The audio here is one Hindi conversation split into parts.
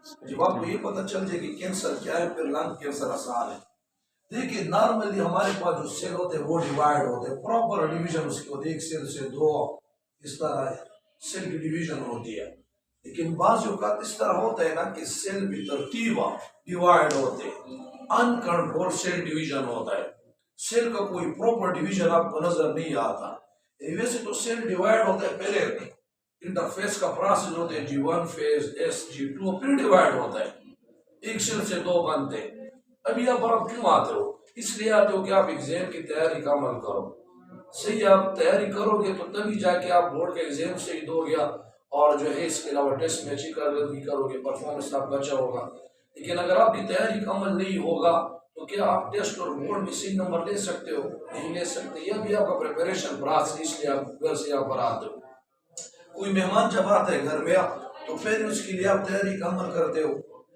जब आपको ये पता चल जाए कि कैंसर क्या है, फिर लंग कैंसर आसान है। देखिए नॉर्मली हमारे पास जो सेल होते हैं वो डिवाइड होते हैं, प्रॉपर डिवीजन उसकी होती है, एक सेल से दो, इस तरह सेल की डिवीजन होती है। लेकिन बाज़ औक़ात इस तरह होता है ना कि सेल भी तरतीबा डिवाइड होते हैं, अनकंट्रोल सेल डिवीजन होता है। सेल का कोई प्रॉपर डिवीजन आपको नजर नहीं आता। वैसे तो सेल डिवाइड होता है, पहले इंटरफेस का प्रोसेस होता है, G1 फेज, S, G2, फिर डिवाइड होता है, एक सेल से दो बनते हैं। अभी आप क्यों आते हो? इसलिए आते हो कि आप एग्जाम की तैयारी का अमल करो। सही, आप तैयारी करोगे तो तभी जाके आप बोर्ड के एग्जाम से ही दोगे, और जो है इसके अलावा टेस्ट में अच्छी भी करोगे, परफॉर्मेंस आपका अच्छा होगा। लेकिन अगर आपकी तैयारी का अमल नहीं होगा तो क्या आप टेस्ट और बोर्ड में सही नंबर ले सकते हो? नहीं ले सकते। यह भी आपका प्रिपरेशन प्रोसेस, इसलिए आप घर से यहाँ पर आते हो। कोई मेहमान जब आता है घर में तो फिर उसके लिए आप तैयारी का अमल करते हो,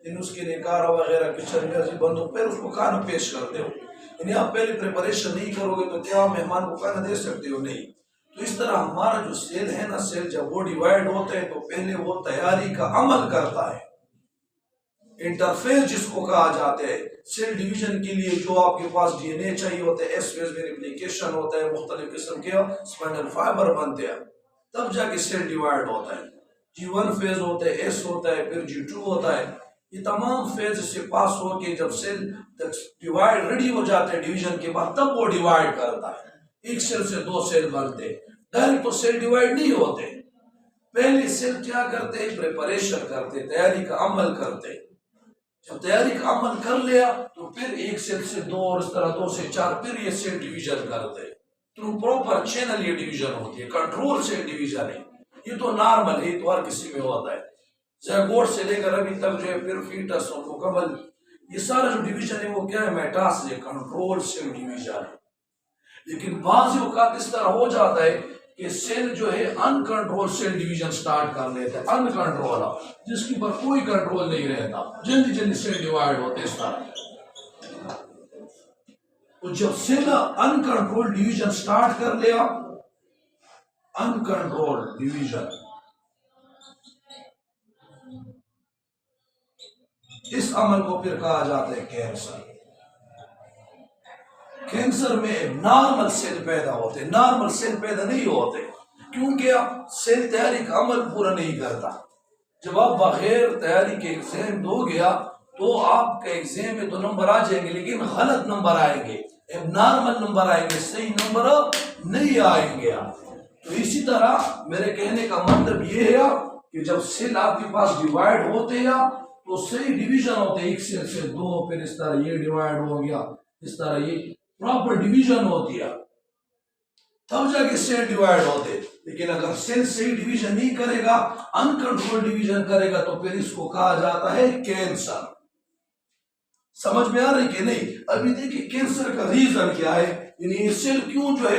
इन उसके लिए कारा वगैरह किचन में बंद हो, फिर उसको खाना पेश करते हो। यानी आप पहले प्रिपरेशन नहीं करोगे तो क्या आप मेहमान को खाना दे सकते हो? नहीं। तो इस तरह हमारा जो सेल है ना, सेल जब वो डिवाइड होते हैं तो पहले वो तैयारी का अमल करता है। इंटरफेस जिसको कहा जाता है, सेल डिवीजन के लिए जो आपके पास डीएनए चाहिए होता है, एस फेज में रिप्लिकेशन होता है, मुख्तलिफ किस्म के स्पाइनल फाइबर बनते हैं, तब जाके सेल डिवाइड होता है। G1 फेज होता है, S होता है, फिर G2 होता है। ये तमाम फेज से पास होके जब सेल डिवाइड रेडी हो जाते हैं डिवीजन के बाद, तब वो डिवाइड करता है। एक सेल से दो सेल बनते, डायरेक्ट तो सेल डिवाइड नहीं होते। पहले सेल क्या करते हैं? प्रिपरेशन करते, तैयारी का अमल करते। जब तैयारी का अमल कर लिया तो फिर एक सेल से दो, और इस तरह दो से चार, फिर ये सेल डिवीजन करते। थ्रू प्रॉपर चैनल ये डिवीजन होती है, कंट्रोल सेल डिवीजन है। ये तो नॉर्मल है, तो हर किसी में होता है। ज़ैगोट से लेकर अभी तक जो है, फिर फीटस और मुकम्मल, ये सारा जो डिवीजन है वो क्या है? मेटासिस, कंट्रोल सेल डिवीजन है। लेकिन बाज़ औक़ात इस तरह हो जाता है कि सेल जो है अनकंट्रोल सेल डिवीजन स्टार्ट कर लेते हैं, अनकंट्रोल, जिसके पर कोई कंट्रोल नहीं रहता, जल्दी जल्दी सेल डिवाइड होते इस तरह। तो जब सेल अनकंट्रोल डिवीजन स्टार्ट कर लिया, अनकंट्रोल डिवीजन, इस अमल को फिर कहा जाता है कैंसर। कैंसर में नॉर्मल सेल पैदा होते, नॉर्मल सेल पैदा नहीं होते, क्योंकि आप सेल तैयारी का अमल पूरा नहीं करता। जब आप बगैर तैयारी के एग्जाम दोगे तो आपके एग्जाम में तो नंबर आ जाएंगे, लेकिन गलत नंबर आएंगे, नॉर्मल नंबर आएंगे, सही नंबर नहीं आएंगे। तो इसी तरह मेरे कहने का मतलब ये है कि जब सेल आपके पास डिवाइड होते हैं तो सही डिवीजन होते, एक सेल से दो, फिर इस तरह ये डिवाइड हो गया, इस तरह ये प्रॉपर डिवीजन होती है, तब जाके सेल डिवाइड होते। लेकिन अगर सेल सही डिवीजन नहीं करेगा, अनकंट्रोल डिवीजन करेगा, तो फिर इसको कहा जाता है कैंसर। समझ में आ रही कि नहीं? अभी देखिए कैंसर का रीजन क्या है, यानी सेल क्यों जो है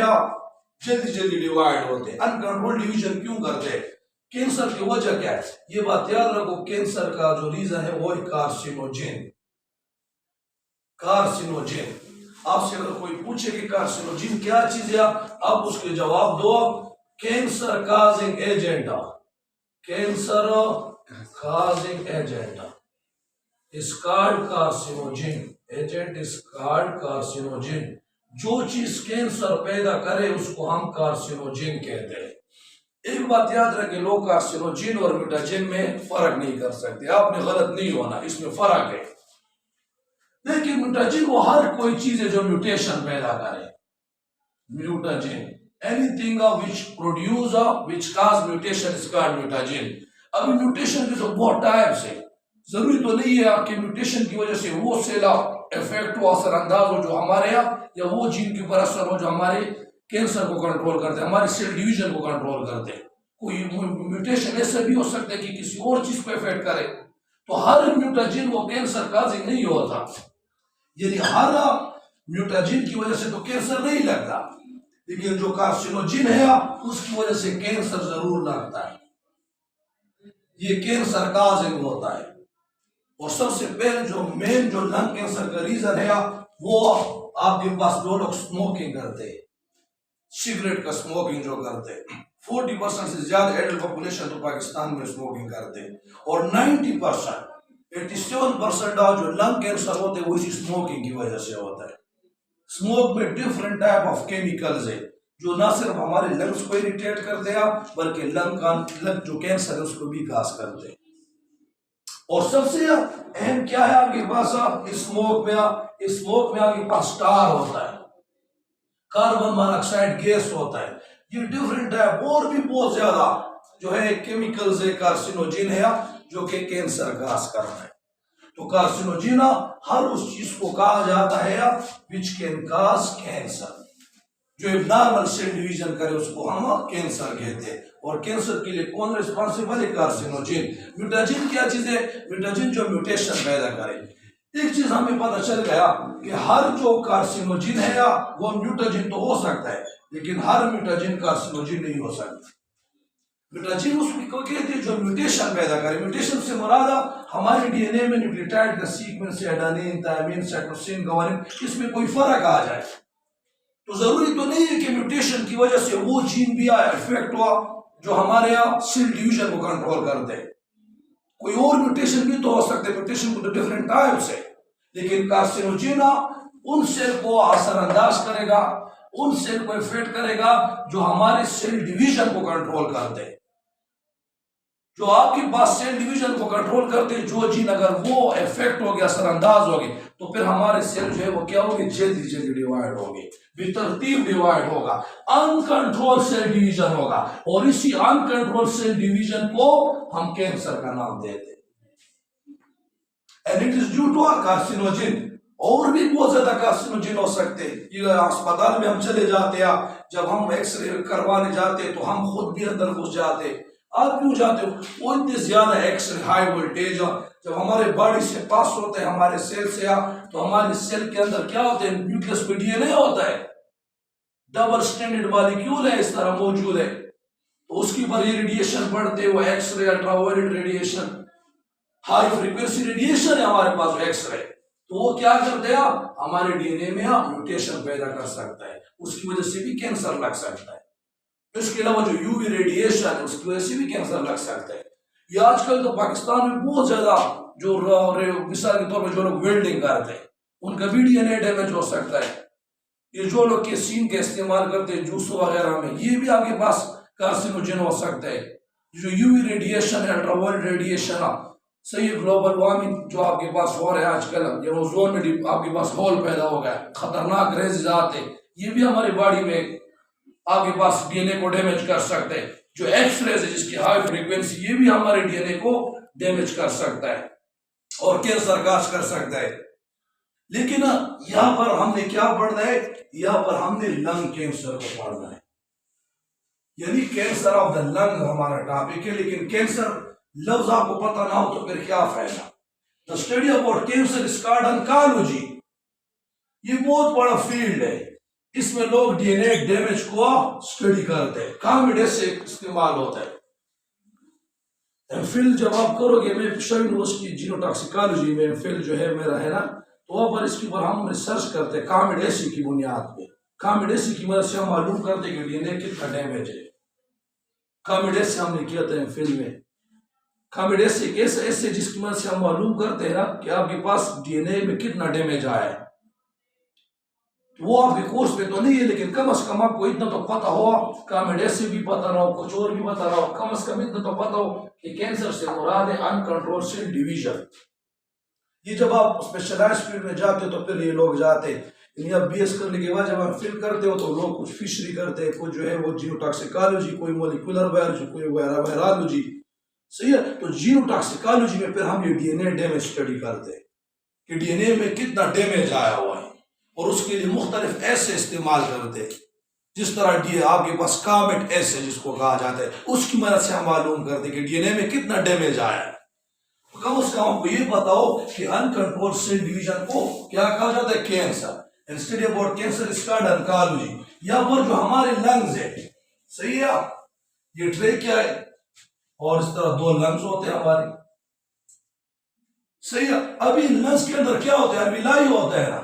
जल्दी जल्दी डिवाइड होते, अनकंट्रोल डिवीजन क्यों करते, कैंसर की वजह क्या है? ये बात याद रखो, कैंसर का जो रीजन है वो है कार्सिनोजेन। कार्सिनोजेन, आपसे अगर कोई पूछे कि कार्सिनोजेन क्या चीज है, आप उसके जवाब दो cancer causing agent, cancer causing agent is called carcinogen, agent is called carcinogen. जो चीज कैंसर पैदा करे उसको हम कार्सिनोजेन कहते हैं। एक बात याद रखें, लोग कार्सिनोजेन और म्यूटाजेन में फर्क नहीं कर सकते। आपने गलत नहीं होना, इसमें फर्क है। देखिए म्यूटाजेन वो हर कोई चीज है जो म्यूटेशन पैदा करे, mutagen, anything which produce which cause mutation is called mutagen. अभी म्यूटेशन के तो बहुत टाइप्स है, जरूरी तो नहीं है कि म्यूटेशन की वजह से वो सेल इफेक्ट हो, असरअंदाज हो जो हमारे या वो जीन के ऊपर असर हो जो हमारे कैंसर को कंट्रोल करते हैं, हमारे सेल डिवीजन को कंट्रोल करते हैं। कोई म्यूटेशन ऐसे भी हो सकता है कि किसी और चीज को इफेक्ट करे। तो हर म्यूटाजेन वो कैंसर काजिंग नहीं होता, यदि हर म्यूटाजेन की वजह से तो कैंसर नहीं लगता, लेकिन जो कार्सिनोजेन है उसकी वजह से कैंसर जरूर लगता है। ये कैंसर काजिंग होता है। और सबसे पहले जो मेन जो लंग कैंसर का रीजन है वो आपके पास जो लोग स्मोकिंग करते हैं, सिगरेट का स्मोकिंग जो करते हैं, 40% से ज्यादा एडल्ट पॉपुलेशन तो पाकिस्तान में स्मोकिंग करते हैं, और 90% 87% जो लंग कैंसर होते हैं वो इसी स्मोकिंग की वजह से होता है। स्मोक में डिफरेंट टाइप ऑफ केमिकल्स है जो ना सिर्फ हमारे लंग्स को इरिटेट करते हैं बल्कि लंग जो कैंसर है उसको भी काज करते हैं। और सबसे अहम क्या है आपके पास स्मोक में आपके पास स्टार होता है, कार्बन मोनोऑक्साइड गैस होता है। ये डिफरेंट है और भी बहुत ज्यादा जो है केमिकल्स है, कार्सिनोजिन है जो कि कैंसर काज कर रहा है। तो कार्सिनोजिन हर उस चीज को कहा जाता है विच कैन काज कैंसर। जो नॉर्मल सेल डिवीजन करे उसको हम कैंसर कहते हैं। और कैंसर के लिए कौन रिस्पॉन्सिबल है? कार्सिनोजिन। म्यूटाजिन क्या चीज है? म्यूटाजिन जो म्यूटेशन पैदा करे। एक चीज हमें पता चल गया कि हर जो कार्सिनोजिन है वो म्यूटाजिन तो हो सकता है लेकिन हर म्यूटाजिन कार्सिनोजिन नहीं हो सकता। म्यूटाजिन उसको कहते हैं जो म्यूटेशन पैदा करे। म्यूटेशन से मुराद हमारे डीएनए में न्यूक्लियोटाइड का sequence, adenine, thymine, cytosine, guanine, इसमें कोई फर्क आ जाए तो जरूरी तो नहीं है कि म्यूटेशन की वजह से वो जीन भी आया इफेक्ट हुआ जो हमारे यहाँ सेल डिवीजन को कंट्रोल करते हैं। कोई और म्यूटेशन भी तो हो सकते हैं, म्यूटेशन को तो डिफरेंट टाइप्स है। लेकिन कार्सिनोजिन उन सेल को असरअंदाज करेगा, उन सेल को इफेक्ट करेगा जो हमारे सेल डिवीजन को कंट्रोल करते हैं। जो आपके पास सेल डिवीजन को कंट्रोल करते हैं, जो जीन अगर वो इफेक्ट हो गया, असरअंदाज हो गए तो फिर हमारे सेल जो है वो क्या होगी? जल्दी जल्दी डिवाइड होगी, बेतरतीब डिवाइड होगा, अनकंट्रोल सेल डिवीजन होगा। और इसी अनकंट्रोल सेल डिवीजन को हम कैंसर का नाम देते हैं। And it is due to carcinogen. और भी बहुत ज्यादा कार्सिनोजिन हो सकते हैं। ये अस्पताल में हम चले जाते हैं, जब हम एक्सरे करवाने जाते हैं तो हम खुद भी अंदर घुस जाते हैं। आप क्यों जाते हो? वो इतने ज्यादा एक्सरे हाई वोल्टेज जब हमारे बॉडी से पास होते हैं, हमारे सेल से तो हमारे सेल के अंदर क्या होते हैं? न्यूक्लियस पे डीएनए होता है, डबल स्टैंडर्ड मॉलिक्यूल है इस तरह मौजूद है। तो उसके ऊपर ये रेडिएशन पड़ते हैं, वो X ray, ultraviolet radiation, high frequency radiation है हमारे पास एक्सरे। तो वो क्या करते हैं? हमारे डीएनए में म्यूटेशन पैदा कर सकता है, उसकी वजह से भी कैंसर लग सकता है। इसके अलावा जो यूवी रेडिएशन है उसकी वजह से भी कैंसर लग सकता है। ये आजकल तो पाकिस्तान में बहुत ज्यादा जो मिसाल के तौर पर जो लोग वेल्डिंग करते हैं उनका भी डीएनए डैमेज हो सकता है। ये जो लोग केसीन का इस्तेमाल करते हैं जूस वगैरह में, ये भी आपके पास कार्सिनोजिन हो सकता है। जो यूवी रेडिएशन है, अल्ट्रावायलेट रेडिएशन, सही है, ग्लोबल वार्मिंग जो आपके पास हो रहा है आजकल, ये ओजोन में आपके पास होल पैदा हो गया, खतरनाक रेज़ आते हैं, ये भी हमारी बॉडी में आपके पास डीएनए को डैमेज कर सकते हैं। जो एक्सरेज है जिसकी हाई फ्रीक्वेंसी, ये भी हमारे डीएनए को डैमेज कर सकता है और कैंसर काज कर सकता है। लेकिन यहां पर हमने क्या पढ़ना है? यहां पर हमने लंग कैंसर को पढ़ना है, यानी कैंसर ऑफ द लंग हमारा टॉपिक है। लेकिन कैंसर लफ्ज आपको पता ना हो तो फिर क्या फायदा? The study about cancer is called oncology. ये बहुत बड़ा फील्ड है, इसमें लोग डीएनए डैमेज को स्टडी करते हैं, कॉमेडी से इस्तेमाल होता है। एमफिल जब आप करोगे, मैं पिशावर यूनिवर्सिटी जीनोटॉक्सिकोलॉजी में एमफिल जो है मेरा है ना, तो वहां पर इसके ऊपर हम रिसर्च करते हैं कॉमेडी की बुनियाद पे। कॉमेडी की मदद से हम मालूम करते हैं कि डीएनए कितना डैमेज है। कॉमेडी से हमने किया था एमफिल में। कॉमेडी ऐसे जिसकी मदद से हम मालूम करते हैं ना कि आपके पास डीएनए में कितना डैमेज आया है। वो आपके कोर्स में तो नहीं है, लेकिन कम से कम आपको इतना तो पता हो, कॉमेडी से भी पता ना हो, कुछ और भी पता ना हो, कम से कम इतना तो पता हो कि कैंसर से मुराद है अनकंट्रोल्ड सेल डिवीजन। ये जब आप स्पेशलाइज्ड फील्ड में जाते हो तो फिर ये लोग जाते हैं, आप बीएस करने के बाद जब आप फिल करते हो तो लोग कुछ फिशरी करते हैं, कुछ जो है वो जीनोटॉक्सिकोलॉजी, कोई मॉलिक्यूलर बायोलॉजी, कोई वायरोलॉजी। सही है, तो जीनोटॉक्सिकोलॉजी में फिर हम ये डीएनए डैमेज स्टडी करते हैं कि डीएनए में कितना डैमेज आया हुआ है, और उसके लिए मुख्तलिफ ऐसे इस्तेमाल करते हैं, जिस तरह डीएनए आपके पास कॉमेट ऐसे जिसको कहा जाता है, उसकी मदद से हम मालूम करते हैं कि डीएनए में कितना डैमेज आया है। कम से कम आपको ये बताओ कि अनकंट्रोल्ड सेल डिवीजन को क्या कहा जाता है? Cancer. And study about cancer is called oncology. यहाँ पर जो हमारे लंग्स है, सही है, ये ट्रेकिया है और इस तरह दो लंग्स होते हैं हमारे, सही है। अभी लंग्स के अंदर क्या होता है? अल्विलाई होता है ना,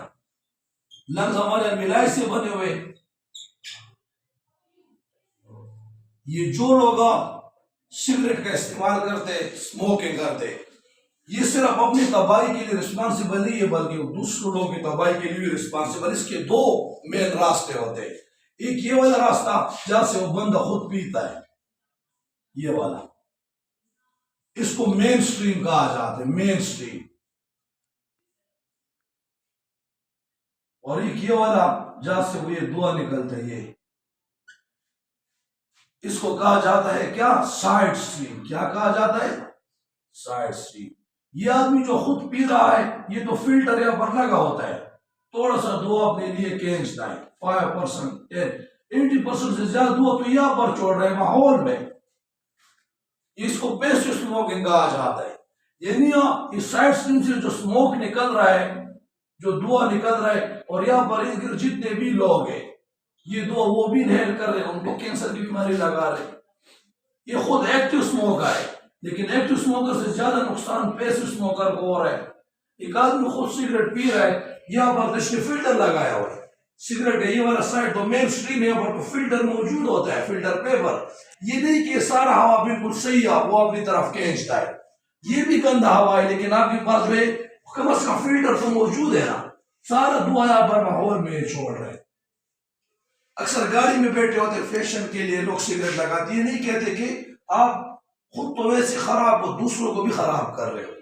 लंग्स हमारे अल्विलाई से बने हुए। ये जो लोग सिगरेट का इस्तेमाल करते, स्मोकिंग करते, ये सिर्फ अपनी तबाही के लिए रिस्पॉन्सिबल नहीं है बल्कि दूसरों लोगों की तबाही के लिए भी रिस्पॉन्सिबल। इसके दो मेन रास्ते होते हैं। एक ये वाला रास्ता जहां से वो बंदा खुद पीता है, ये वाला, इसको मेन स्ट्रीम कहा जाता है, मेन स्ट्रीम। और एक ये वाला जहां से वो ये दुआ निकलता है, ये इसको कहा जाता है क्या, साइड स्ट्रीम। क्या कहा जाता है, साइड स्ट्रीम। ये आदमी जो खुद पी रहा है, ये तो फिल्टर यहाँ पर लगा होता है, थोड़ा सा दुआ अपने लिए खींचता है, 5%, 80% से ज्यादा दुआ तो यहाँ पर छोड़ रहे हैं माहौल में। इसको पैसिव स्मोकिंग कहा जाता है। यानी इस साइड स्ट्रीम से जो स्मोक निकल रहा है, जो धुआं निकल रहा है, और यहाँ पर इधर जितने भी लोग हैं ये धुआं वो भी इनहेल कर रहे हैं, उनको कैंसर की बीमारी लगा रहे हैं। ये खुद एक्टिव स्मोकर है, लेकिन एक्टिव स्मोकर से ज्यादा नुकसान पैसिव स्मोकर को हो रहा है। एक आदमी खुद सिगरेट पी रहा है, यहाँ पर तो इसने फिल्टर लगाया हुआ है, सिगरेट का ये वाला साइड तो मेन स्ट्रीम है, यहाँ पर तो फिल्टर मौजूद होता है, फिल्टर पेपर। ये नहीं कि सारा हवा बिल्कुल सही है वो अपनी तरफ खींचता है, ये भी गंदा हवा है, लेकिन आपके पास जो है कम से कम फिल्टर तो मौजूद है ना, सारा धुआं यहाँ पर माहौल में छोड़ रहे हैं। अक्सर गाड़ी में बैठे होते फैशन के लिए लोग सिगरेट लगाते, ये नहीं कहते कि आप खुद तो वैसे खराब हो, दूसरों को भी खराब कर रहे हो।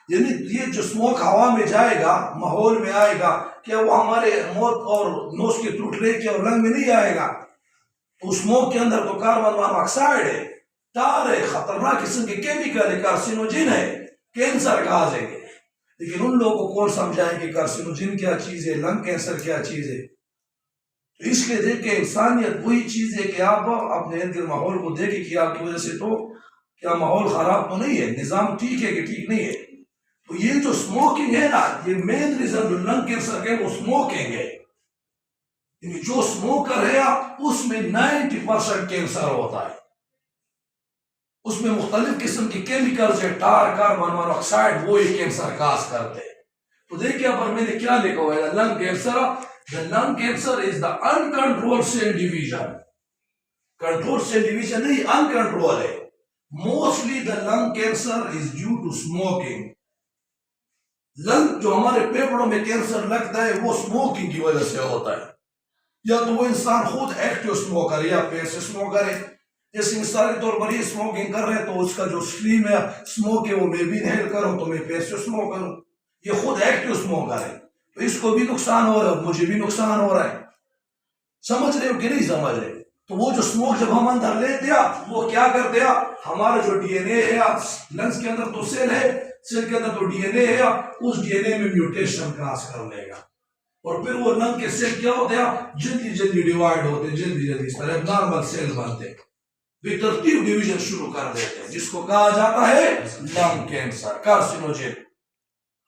यानी ये जो स्मोक हवा में जाएगा, माहौल में आएगा, क्या वो हमारे मौत और नोज के टूटने के और रंग में नहीं आएगा? तो स्मोक के अंदर तो कार्बन मोनोऑक्साइड है, तार है, खतरनाक किस्म के केमिकल है, कार्सिनोजिन है, कैंसर कहा जाएंगे। लेकिन उन लोगों को कौन समझाए कि कार्सिनोजिन क्या चीज है, लंग कैंसर क्या चीज है? तो इसलिए देखे इंसानियत वही चीज है कि आप अपने इर्द गिर्द माहौल को देखे कि आपकी वजह से तो क्या माहौल खराब तो नहीं है, निजाम ठीक है कि ठीक नहीं है। तो ये जो स्मोकिंग है ना, ये मेन रीजन जो लंग कैंसर के वो स्मोकिंग है। जो स्मोकर है उसमें 90% कैंसर होता है, उसमें मुख्तलिफ किस्म के केमिकल्स है, टार, कार्बन मोनोऑक्साइड, वो ये कैंसर काज करते हैं। तो देखिए पर मैंने क्या लिखा हुआ है, lung cancer, the lung cancer is the uncontrolled cell division. Control cell division नहीं, अनकंट्रोल है। Mostly the lung cancer is due to smoking. Lung जो हमारे फेफड़ों में कैंसर लगता है वो स्मोकिंग की वजह से होता है, या तो वो इंसान खुद एक्टिव स्मोकर है या पैसिव स्मोकर है। जैसे मिसाल के तौर पर ये स्मोकिंग कर रहे हैं तो उसका जो स्ट्रीम है स्मोक है वो मैं भी इनहेल करूं तो मैं पैसिव स्मोकर हूं। ये खुद एक्टिव स्मोकर है, तो इसको भी नुकसान हो रहा है, मुझे भी नुकसान हो रहा है। समझ रहे हो कि नहीं समझ रहे? तो वो जो स्मोक जब हम अंदर लेते हैं वो क्या करते हैं, हमारा जो डीएनए है, लंग्स के अंदर तो सेल है, सेल के अंदर तो डीएनए है, उस डीएनए में म्यूटेशन क्रॉस कर लेगा, और फिर वो लंग के सेल क्या होते हैं, जल्दी जल्दी डिवाइड होते हैं, जल्दी जल्दी इस तरह नॉर्मल सेल बनते हैं, बेतरतीब डिवीजन शुरू कर देते हैं, जिसको कहा जाता है लंग कैंसर, कार्सिनोजिन।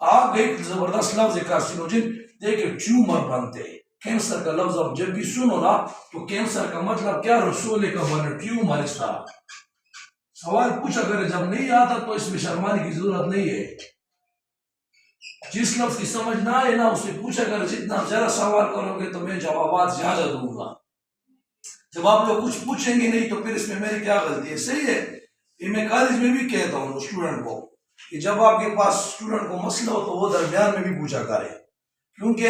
आप एक जबरदस्त लफ्ज है कार्सिनोजिन, देखिए ट्यूमर बनते हैं। कैंसर का लफ्ज आप जब भी सुनो ना तो कैंसर का मतलब क्या, रसोले का बने, ट्यूमर। इस तरह सवाल पूछा करे, जब नहीं आता तो इसमें शर्माने की जरूरत नहीं है। जिस लफ्ज की समझ ना आए ना उसे पूछा कर, जितना जरा सवाल करोगे तो मैं जवाब ज्यादा दूंगा। जब आप लोग कुछ पूछेंगे नहीं तो फिर इसमें मेरी क्या गलती है? सही है, ये मैं कॉलेज में भी कहता हूँ स्टूडेंट को कि जब आपके पास स्टूडेंट को मसला हो तो वो दरमियान में भी पूछा करे, क्योंकि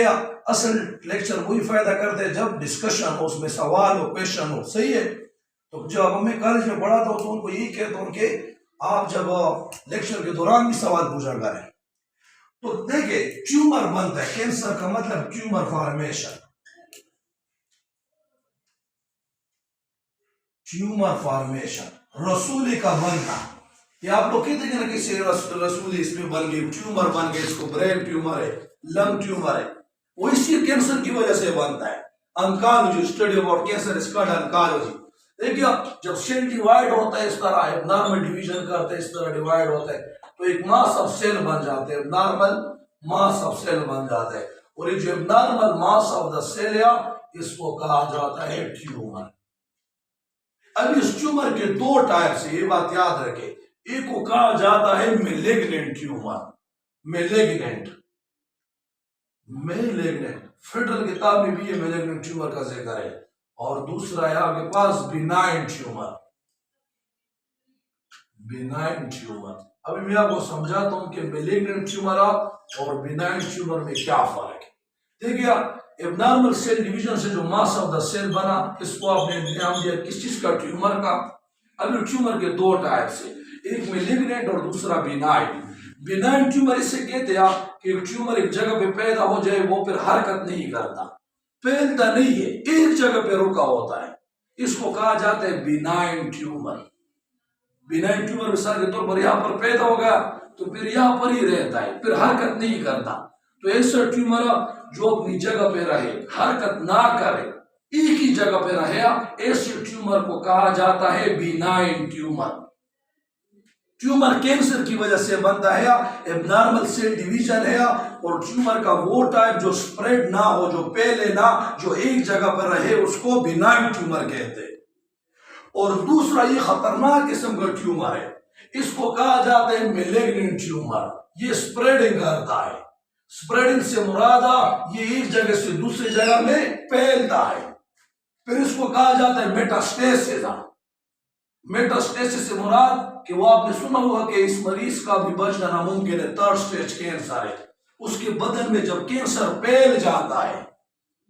असल लेक्चर वही फायदा करते हैं जब डिस्कशन हो, उसमें सवाल हो, क्वेश्चन हो। सही है, तो जब मैं कॉलेज में पढ़ाता हूँ तो उनको यही कहता हूँ कि आप जब लेक्चर के दौरान भी सवाल पूछा करें। तो देखिए ट्यूमर बनता है, कैंसर का मतलब ट्यूमर फॉर्मेशन, ट्यूमर फॉर्मेशन, रसूली का बनना। ये आप लोग कहते हैं ना कि रसूली इसमें बन गई, ट्यूमर बन गए, इसको ब्रेन ट्यूमर है, लंग ट्यूमर है, वो इसी कैंसर की वजह से बनता है। Oncology, study about cancer is called oncology. देखिए जब सेल डिवाइड होता है इस तरह, एब्नॉर्मल डिवीजन करते हैं, इस तरह डिवाइड होता है तो एक मास ऑफ सेल बन जाते हैं, एब्नॉर्मल मास ऑफ सेल बन जाते हैं, और ये जो abnormal mass of the cell है इसको कहा जाता है ट्यूमर। अब इस ट्यूमर के दो टाइप्स है, ये बात याद रखें। एक को कहा जाता है malignant tumour, malignant, malignant federal किताब में भी ये मेलिग्नेंट ट्यूमर का जिक्र है। और दूसरा है आपके पास बिनाइन ट्यूमर, बिनाइन ट्यूमर। अभी मैं आपको समझाता हूं कि मेलिग्नेंट ट्यूमर और बिनाइन ट्यूमर में क्या फर्क है। देखिए, एबनॉर्मल सेल डिवीजन से जो मास ऑफ द सेल बना, इसको आपने नाम दिया किस चीज का? ट्यूमर का। अभी ट्यूमर के दो टाइप्स है, एक मेलिग्नेंट और दूसरा बिनाइन। बिनाइन ट्यूमर इसे कहते हैं कि ट्यूमर एक जगह पे पैदा हो जाए, वो फिर हरकत नहीं करता, फैलता नहीं है, एक जगह पे रुका होता है, इसको कहा जाता है बिनाइन ट्यूमर। बिनाइन ट्यूमर मिसाल के तौर पर यहाँ पर पैदा हो गया तो फिर यहाँ पर ही रहता है, फिर हरकत नहीं करता। तो ऐसा ट्यूमर जो अपनी जगह पे रहे, हरकत ना करे, एक ही जगह पे रहे, ऐसे ट्यूमर को कहा जाता है बिनाइन ट्यूमर। ट्यूमर कैंसर की वजह से बनता है, एबनॉर्मल सेल डिवीजन है, और ट्यूमर का वो टाइप जो स्प्रेड ना हो, जो फैले ना, जो एक जगह पर रहे, उसको बिनाइन ट्यूमर कहते हैं। और दूसरा ये खतरनाक किस्म का ट्यूमर है, इसको कहा जाता है मेलिग्नेंट ट्यूमर। ये स्प्रेडिंग करता है। स्प्रेडिंग से मुरादा ये एक जगह से दूसरी जगह में फैलता है, फिर इसको कहा जाता है मेटास्टेसिस। मेटास्टेसिस से मुराद कि वो आपने सुना होगा कि इस मरीज का भी बचना नामुमकिन है, थर्ड स्टेज कैंसर है, उसके बदन में जब कैंसर फैल जाता है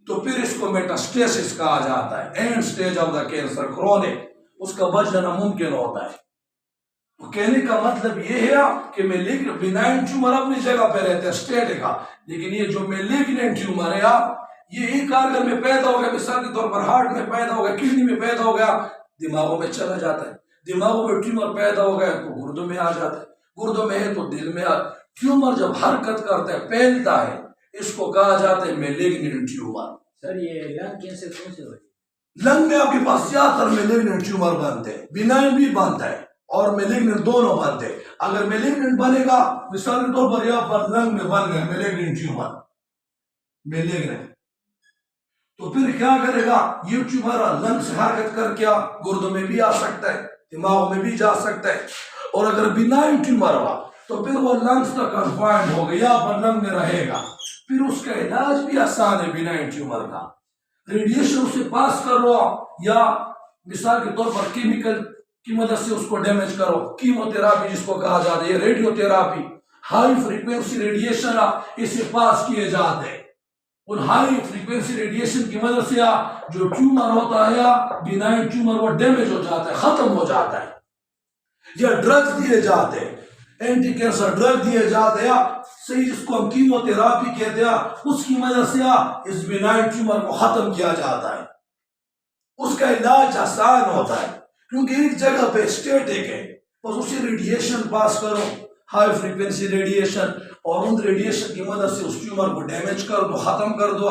तो फिर इसको मेटास्टेसिस कहा जाता है, and stage of the cancer, chronic, उसका बचना नामुमकिन होता है। तो कहने का मतलब ये है कि बिनाइन ट्यूमर अपनी जगह पे रहते हैं, स्टेट का, लेकिन ये जो मेलिग्नेंट ट्यूमर है, ये एक आर्गन में पैदा हो गया, मिसाल के तौर पर हार्ट में पैदा हो गया, किडनी में पैदा हो गया, दिमागों में चला जाता है। दिमागों में ट्यूमर पैदा हो गया तो गुर्दों में आ जाता है, गुर्दों में है तो दिल में आ। ट्यूमर जब हरकत करता है, फैलता है, इसको कहा जाता है मेलिग्नेंट ट्यूमर। सर ये लंग कैंसर कौन से होते हैं? लंग में आपके पास ज्यादातर मेलिग्नेंट ट्यूमर बनते हैं, बिनाइन भी बनता है और मेलिग्नेंट दोनों बनते हैं। अगर मेलिग्नेंट बनेगा, मिसाल के तौर पर यहाँ पर लंग में बन गया मेलिग्नेंट ट्यूमर, मेलिग्नेंट, तो फिर क्या करेगा? ये ट्यूमर लंग से हरकत करके गुर्दों में भी आ सकता है, दिमाग में भी जा सकता है। और अगर बिनाइन ट्यूमर हुआ तो फिर वो लंग्स तक कन्फाइंड हो गया, पर लंग में रहेगा, फिर उसका इलाज भी आसान है। बिनाइन ट्यूमर का रेडिएशन उसे पास करो, या मिसाल के तौर पर केमिकल की मदद से उसको डैमेज करो, कीमोथेरापी जिसको कहा जाता है, रेडियोथेरापी, हाई फ्रीक्वेंसी रेडिएशन इसे पास किए जाते हैं। उन हाई फ्रीक्वेंसी रेडिएशन की मदद से जो ट्यूमर होता है, बिनाइन ट्यूमर, वो डैमेज हो जाता है, खत्म हो जाता है। या ड्रग्स दिए जाते हैं, एंटी कैंसर ड्रग दिए जाते हैं, सही, जिसको हम कीमोथेरापी कहते हैं, उसकी मदद से इस बिनाइन ट्यूमर को खत्म किया जाता है। उसका इलाज आसान होता है क्योंकि एक जगह पे स्टेटिक है, बस उसे रेडिएशन पास करो, हाई फ्रीक्वेंसी रेडिएशन, और उन रेडिएशन की मदद से उस ट्यूमर को डैमेज कर दो, खत्म कर दो।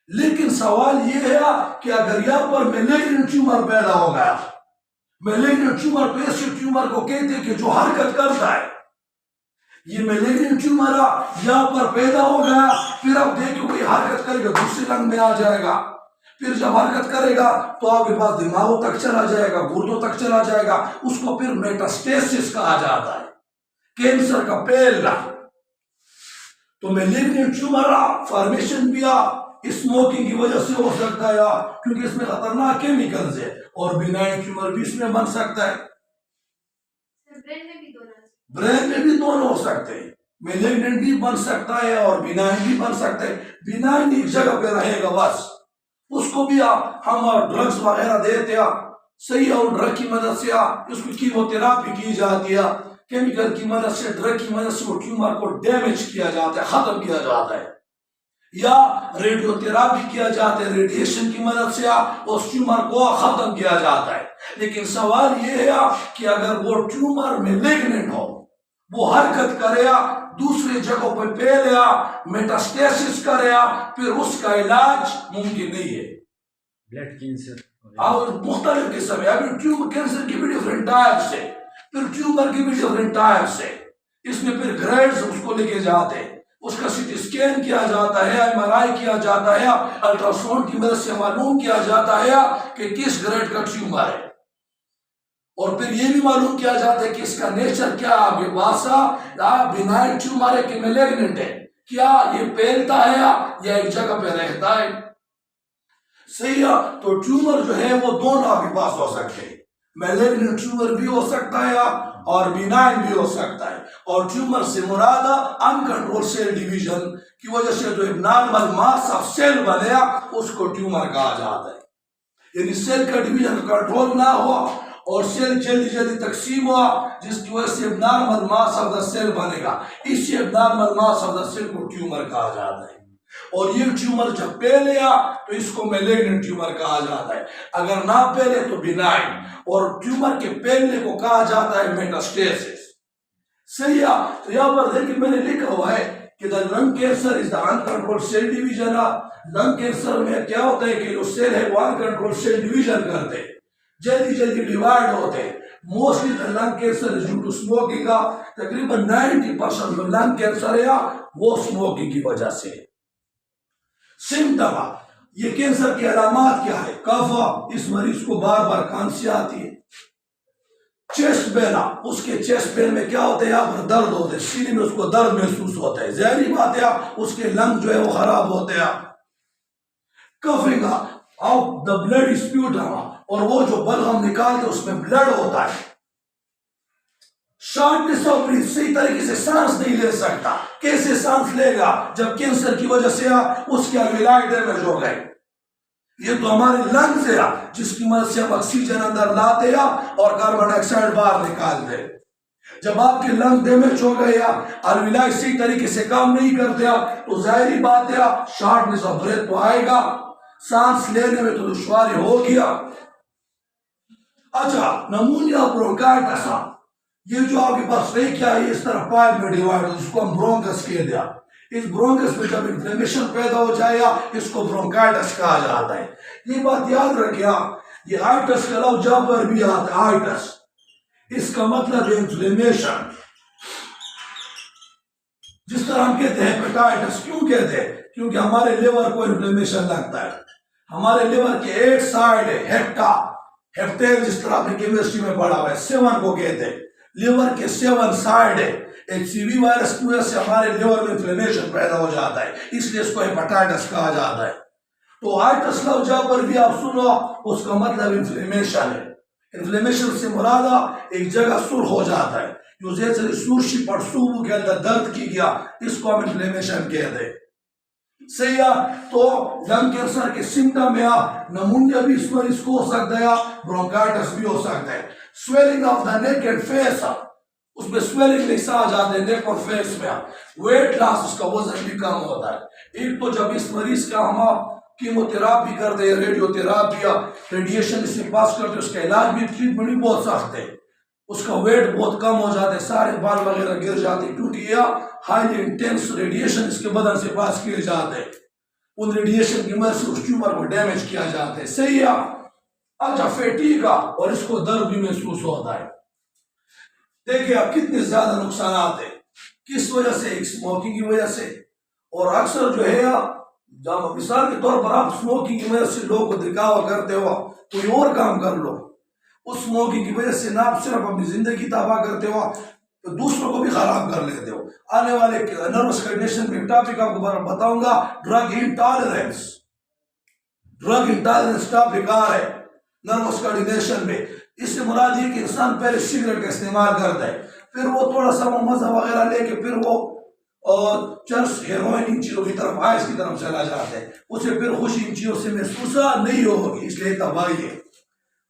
लेकिन सवाल यह है कि अगर यहां पर मेलिग्नेंट ट्यूमर पैदा हो गया, मेलिग्नेंट ट्यूमर तो ऐसे ट्यूमर को कहते हैं कि जो हरकत करता है, ये मेलिग्नेंट ट्यूमर यहां पर पैदा हो गया, फिर आप देखो कोई हरकत करेगा, दूसरे रंग में आ जाएगा, फिर जब हरकत करेगा तो आपके पास दिमागों तक चला जाएगा, गुर्दों तक चला जाएगा, उसको फिर मेटास्टेसिस कहा जाता है, कैंसर का फैलना। तो मेलिग्नेंट ट्यूमर फॉर्मेशन भी स्मोकिंग की वजह से हो सकता है, क्योंकि इसमें खतरनाक केमिकल्स है, और बिनाइन ट्यूमर भी इसमें बन सकता है। ब्रेन में भी दोनों हो सकते हैं, मेलिग्नेंट भी बन सकता है और बिनाइन भी बन सकता है। बिनाइन एक जगह पे रहेगा बस, उसको भी हम ड्रग्स वगैरह देते हैं, सही है, और ड्रग की मदद से उसको कीमोथेरापी की जाती है, केमिकल की मदद से, ड्रग की मदद से वो ट्यूमर को डैमेज किया जाता है, खत्म किया जाता है, या रेडियोथेरापी किया जाता है, रेडिएशन की मदद से उस ट्यूमर को खत्म किया जाता है। लेकिन सवाल यह है कि अगर वो ट्यूमर मेलिग्नेंट हो, वो हरकत करे, दूसरे जगहों पर फैले, मेटास्टेसिस करे, फिर उसका इलाज मुमकिन नहीं है। ब्लड कैंसर और मुख्तलिफ किस्म है, अभी ट्यूमर कैंसर की भी डिफरेंट टाइप्स है, फिर ट्यूमर की भी डिफरेंट टाइप्स है, इसमें फिर ग्रेड्स उसको लेके जाते हैं, उसका सीटी स्कैन किया जाता है, एमआरआई किया जाता है, अल्ट्रासाउंड की मदद से मालूम किया जाता है कि किस ग्रेड का ट्यूमर है, और फिर ये भी मालूम किया जाता है कि इसका नेचर क्या है, बिनाइन ट्यूमर है कि मेलिग्नेंट है, क्या ये फैलता है या एक जगह पे रहता है, सही है। तो ट्यूमर जो है वो दोनों आपके पास हो सकते हैं, मैलिग्नेंट ट्यूमर भी हो सकता है और बिनाइन भी हो सकता है। और ट्यूमर से मुराद अनकंट्रोल सेल डिवीजन की वजह से जो नॉर्मल मास ऑफ सेल बने उसको ट्यूमर कहा जाता है। यानी सेल का डिवीजन कंट्रोल ना हुआ और सेल जल्दी जल्दी तकसीम हुआ, जिसकी वजह से normal mass of the cell बनेगा। इसी normal mass of the cell को ट्यूमर कहा जाता है। और ये ट्यूमर जब पहले तो इसको मैलिग्नेंट ट्यूमर कहा जाता है, अगर ना पहले तो बिनाइन। और ट्यूमर के पहले को कहा जाता है मेटास्टेसिस। सही है। तो यहाँ पर देखिए मैंने लिखा हुआ है कि the lung cancer is the uncontrolled cell division. Lung cancer में क्या होता है कि जो सेल है वो अनकंट्रोल्ड सेल डिवीजन करते हैं, जल्दी जल्दी डिवाइड होते हैं। Mostly the lung cancer is due to smoking. तकरीबन 90% जो लंग कैंसर है वो स्मोकिंग की वजह से। सिम्टम, ये कैंसर की अलामत क्या है? कफ, इस मरीज को बार बार खांसी आती है। चेस्ट पेन, उसके चेस्ट पेन में क्या होता है? यहाँ पर दर्द होते हैं, सीने में उसको दर्द महसूस होता है। जहरी बात है उसके लंग जो है वो खराब होते हैं। Coughing of the blood sputum, और वो जो बलगम निकालते उसमें ब्लड होता है। शॉर्टनेस ऑफ ब्रीथ, सही तरीके से सांस नहीं ले सकता। कैसे सांस लेगा जब कैंसर की वजह से उसके अलविलाई डैमेज हो गए। ये तो हमारे लंग्स है जिसकी मदद से हम ऑक्सीजन अंदर लाते हैं और कार्बन डाइऑक्साइड बाहर निकालते हैं। जब आपके लंग डैमेज हो गए या अलविलाई सही तरीके से काम नहीं करते तो जाहिर बात है शॉर्टनेस ऑफ ब्रेथ तो आएगा, सांस लेने में तो दुश्वारी हो गया। अच्छा, नमूनिया ब्रोंकाइटिस, ये जो आपके पास क्या है इस तरह पाइप में डिवाइड हो, इसको हम ब्रोंकस कह दिया। इस ब्रोंकस में जब इन्फ्लेमेशन पैदा हो जाएगा इसको ब्रोंकाइटिस कहा जाता है। ये बात याद रखिए, ये आइटस के अलावा जब पर भी आता है आइटस, इसका मतलब इन्फ्लेमेशन। जिस तरह हम कहते हैं हेपेटाइटिस, क्यों कहते हैं? क्योंकि हमारे लिवर को इन्फ्लेमेशन लगता है। हमारे लिवर के 8 साइड है, हेप्टा, हेप्टेन, जिस तरह आपने केमिस्ट्री में पढ़ा हुआ है, 7 को कहते हैं। लिवर के 7 साइड है। HCV वायरस की वजह से हमारे लिवर में इन्फ्लेमेशन पैदा हो जाता है, इसलिए इसको हेपेटाइटिस कहा जाता है। तो आइटस लफ्ज जहां पर भी आप सुनो उसका मतलब इन्फ्लेमेशन है। इन्फ्लेमेशन से मुराद एक जगह सुर्ख हो जाता है, जो जैसे सुर्शी पड़सूबू के अंदर दर्द की गया, इसको हम इन्फ्लेमेशन कहते हैं। सही है। तो लंग कैंसर के सिम्टम में नमूनिया भी इस मरीज को हो सकता है, ब्रोंकाइटिस भी हो सकता है। Swelling of the neck and face, उसमें स्वेलिंग नहीं आ जाते नेक और फेस में। वेट लॉस, उसका वजन भी कम होता है। एक तो जब इस मरीज का हम कीमोथेरापी करते हैं, रेडियोथेरापी या रेडिएशन इसे पास करते हैं, उसका इलाज भी ट्रीटमेंट भी बहुत सख्त है। उसका वेट बहुत कम हो जाता है, सारे बाल वगैरह गिर जाते हैं, क्योंकि यह हाईली इंटेंस रेडिएशन इसके बदन से पास किए जाते हैं। उन रेडिएशन की मदद से उस ट्यूमर को डैमेज किया जाता है। सही है। अच्छा, फैटीगा, और इसको दर्द भी महसूस होता है। देखिए अब कितने ज्यादा नुकसान आते हैं, किस वजह से? स्मोकिंग की वजह से। और अक्सर जो है जब मिसाल के तौर पर आप स्मोकिंग की वजह से लोग को दिखावा करते हो, कोई और काम कर लो, उस स्मोकिंग की वजह से ना आप सिर्फ अपनी जिंदगी तबाह करते हो तो दूसरों को भी खराब कर लेते हो। आने वाले नर्वस कंडीशन में टॉपिक आपको बताऊंगा, drug intolerance. Drug intolerance topic आ है नर्वस कंडीशन में। इससे मुराद ये कि इंसान पहले सिगरेट का इस्तेमाल करता है, फिर वो थोड़ा सा मजा वगैरह लेके फिर वो और चर्स हेरोइन इन चीजों की तरफ आइस की तरफ चला जाता है। उसे फिर खुशी इन चीजों से महसूस नहीं होगी, इसलिए तबाही है।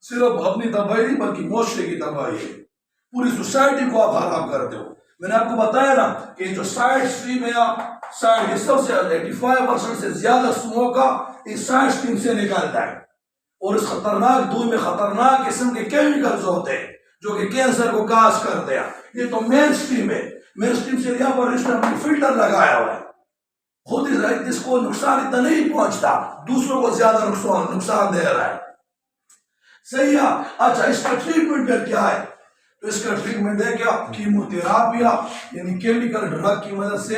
सिर्फ अपनी तबाही नहीं बल्कि मुआशरे की तबाही है। पूरी सोसाइटी को आप खराब करते हो। मैंने आपको बताया ना कि जो साइड स्ट्रीम है साइड सबसे 85% से ज्यादा स्मोक इस साइड स्ट्रीम से निकलता है। और इस खतरनाक धुएं में खतरनाक किस्म के केमिकल्स होते हैं जो कि कैंसर को काज करते हैं। ये तो मेन स्ट्रीम है। मेन स्ट्रीम से यहाँ पर इसने फिल्टर लगाया हुआ है, खुद इसको नुकसान इतना नहीं पहुंचता, दूसरों को ज्यादा नुकसान दे रहा है। सही है। अच्छा, इसका ट्रीटमेंट क्या है? तो इसका ट्रीटमेंट है क्या? कीमोथेरापी यानी केमिकल ड्रग की मदद से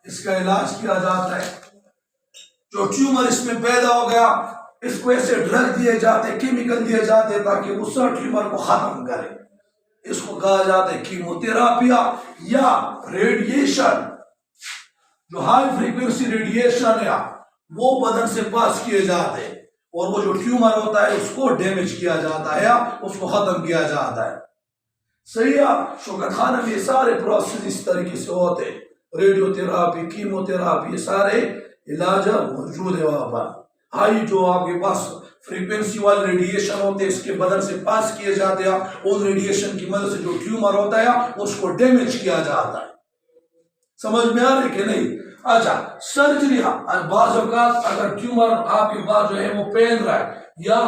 इसका इलाज किया जाता है। जो ट्यूमर इसमें पैदा हो गया इसको ऐसे ड्रग दिए जाते, केमिकल दिए जाते ताकि उस ट्यूमर को खत्म करे। इसको कहा जाता है कीमोथेरापी या रेडिएशन। जो हाई फ्रीक्वेंसी रेडिएशन है वो बदन से पास किए जाते हैं और वो जो ट्यूमर होता है उसको डैमेज किया जाता है या उसको खत्म किया जाता है। सही है। शौकत खाना में ये सारे प्रोसेस इस तरीके से होते हैं, रेडियोथेरापी, कीमोथेरापी, ये सारे इलाज मौजूद है वहां पर। हाई जो आपके पास फ्रीक्वेंसी वाले रेडिएशन होते हैं इसके बदन से पास किए जाते हैं, उन रेडिएशन की मदद से जो ट्यूमर होता है उसको डैमेज किया जाता है। समझ में आ रही कि नहीं? अच्छा, सर्जरी, बाज़ औक़ात अगर ट्यूमर आपके पास जो है वो फैल रहा है या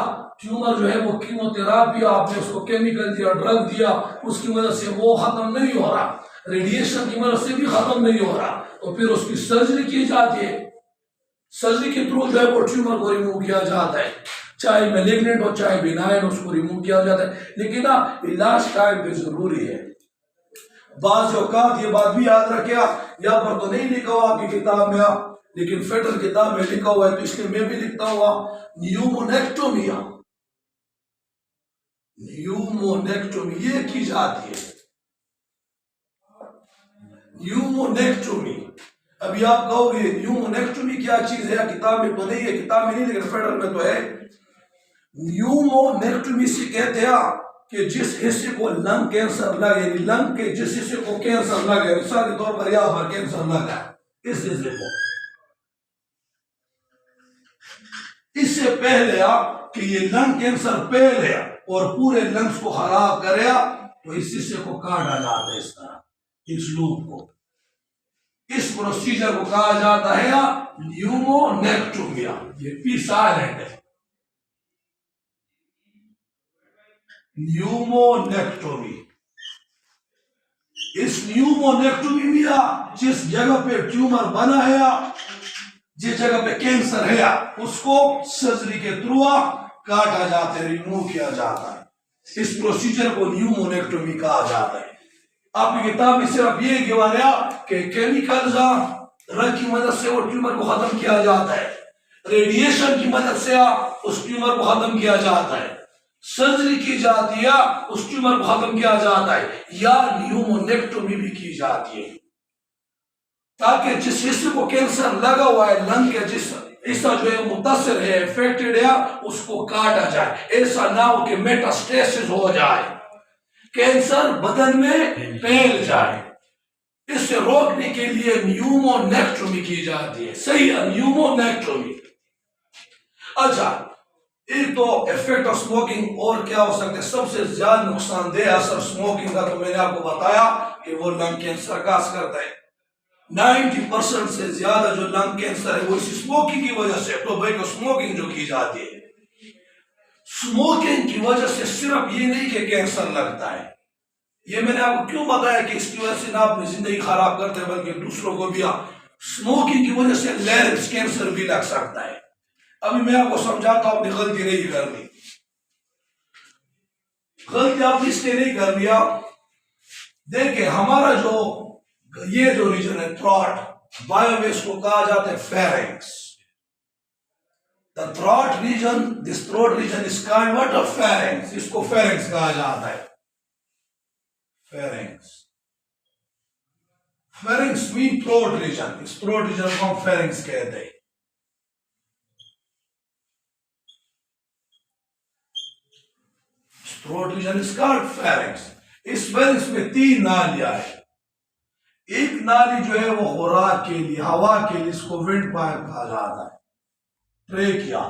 ट्यूमर जो है वो कीमोथेरापी, आपने उसको केमिकल दिया, ड्रग दिया, उसकी मदद से वो खत्म नहीं हो रहा, रेडिएशन की मदद से भी खत्म नहीं हो रहा, तो फिर उसकी सर्जरी की जाती है। सर्जरी के थ्रू जो है वो ट्यूमर को रिमूव किया जाता है, चाहे मैलिग्नेंट हो चाहे बिनाइन, उसको रिमूव किया जाता है। लेकिन ना इलाज टाइम पे जरूरी है। बाज़ औक़ात ये बात भी याद रखे, यहाँ पर तो नहीं लिखा हुआ आपकी किताब में, लेकिन फेडरल किताब में लिखा हुआ है, तो इसलिए मैं भी लिखता हुआ, न्यूमोनेक्टोमी, न्यूमोनेक्टोमी ये की जाती है, न्यूमोनेक्टोमी। अभी आप कहोगे न्यूमोनेक्टोमी क्या चीज है, किताब में तो नहीं है, किताब में नहीं लेकिन फेडरल में तो है। न्यूमोनेक्टोमी से कहते हैं कि जिस हिस्से को लंग कैंसर लगे, यानी लंग के जिस हिस्से को कैंसर लगे, मिसाल के तौर पर यहाँ पर कैंसर लगा इस हिस्से को, इससे पहले कि ये लंग कैंसर पहले और पूरे लंग्स को खराब करे, तो इस हिस्से को काटा जाता है इस तरह, इस लूप को, इस प्रोसीजर को कहा जाता है न्यूमोनेक्टोमी। ये पी साइलेंट है, न्यूमोनेक्टोमी। इस न्यूमोनेक्टोमी में जिस जगह पे ट्यूमर बना है, जिस जगह पे कैंसर है, उसको सर्जरी के थ्रू काटा जाता है, रिमूव किया जाता है। इस प्रोसीजर को न्यूमोनेक्टोमी कहा जाता है। आपकी किताब में सिर्फ ये गिवन है कि केमिकल ड्रग की मदद से वो ट्यूमर को खत्म किया जाता है, रेडिएशन की मदद से उस ट्यूमर को खत्म किया जाता है, सर्जरी की जाती है, उस ट्यूमर को खत्म किया जाता है, या न्यूमोनेक्टोमी भी की जाती है, ताकि जिस हिस्से को कैंसर लगा हुआ है, लंग के जिस हिस्सा जो है मुतासिर है, इफेक्टेड है, उसको काटा जाए। ऐसा ना हो कि मेटास्टेसिस हो जाए, कैंसर बदन में फैल जाए। इससे रोकने के लिए न्यूमोनेक्टोमी की जाती है। सही है, न्यूमोनेक्टोमी। अच्छा, एक तो इफेक्ट ऑफ स्मोकिंग और क्या हो सकता है, सबसे ज्यादा नुकसानदेह असर स्मोकिंग का तो मैंने आपको बताया कि वो लंग कैंसर का असर करता है। 90% से ज्यादा जो लंग कैंसर है वो इसी स्मोकिंग की वजह से, टोबैको स्मोकिंग जो की जाती है, स्मोकिंग की वजह से सिर्फ ये नहीं कि कैंसर लगता है, ये मैंने आपको क्यों बताया कि इसकी वजह से ना अपनी जिंदगी खराब करते हैं बल्कि दूसरों को भी स्मोकिंग की वजह से लैरिंक्स कैंसर भी लग सकता है। अभी मैं आपको समझाता हूं, अपनी गलती नहीं करनी। गलती आपने इसलिए नहीं कर लिया, देखिए हमारा जो ये जो रीजन है थ्रॉट, बायो में इसको कहा जाता है pharynx. The throat region, this throat region is called what a pharynx, इसको फेरिंग्स कहा जाता है। Pharynx, pharynx mean throat region, इस थ्रोट रीजन को हम फेरिंग्स कहते हैं। Throat region is called pharynx. इस फेरिंग्स में 3 नालियां है। एक नाली जो है वो खुराक के लिए, हवा के लिए, इसको विंड पाइप कहा जाता है, ट्रेकिया।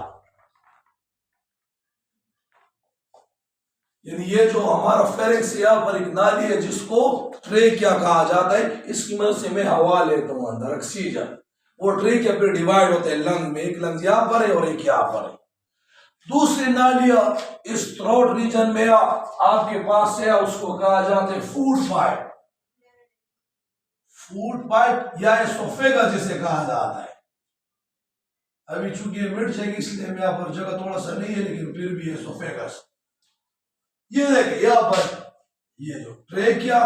यानी ये जो हमारा फेरिंग्स यहाँ पर एक नाली है जिसको ट्रेकिया कहा जाता है, इसकी मदद से मैं हवा लेता हूं अंदर, ऑक्सीजन। वो ट्रेकिया पे डिवाइड होते हैं लंग में, एक लंग यहाँ पर है और एक यहाँ पर है। दूसरी नालियां इस थ्रोट रीजन में आपके पास है, उसको कहा जाता है फूड पाइप, फूड पाइप या एसोफेगस जिसे कहा जाता है। अभी चूंकि मिड जाएगी इसलिए मैं यहाँ पर जगह थोड़ा सा नहीं है, लेकिन फिर भी एसोफेगस। ये देखिए यहाँ पर ये जो ट्रेकिया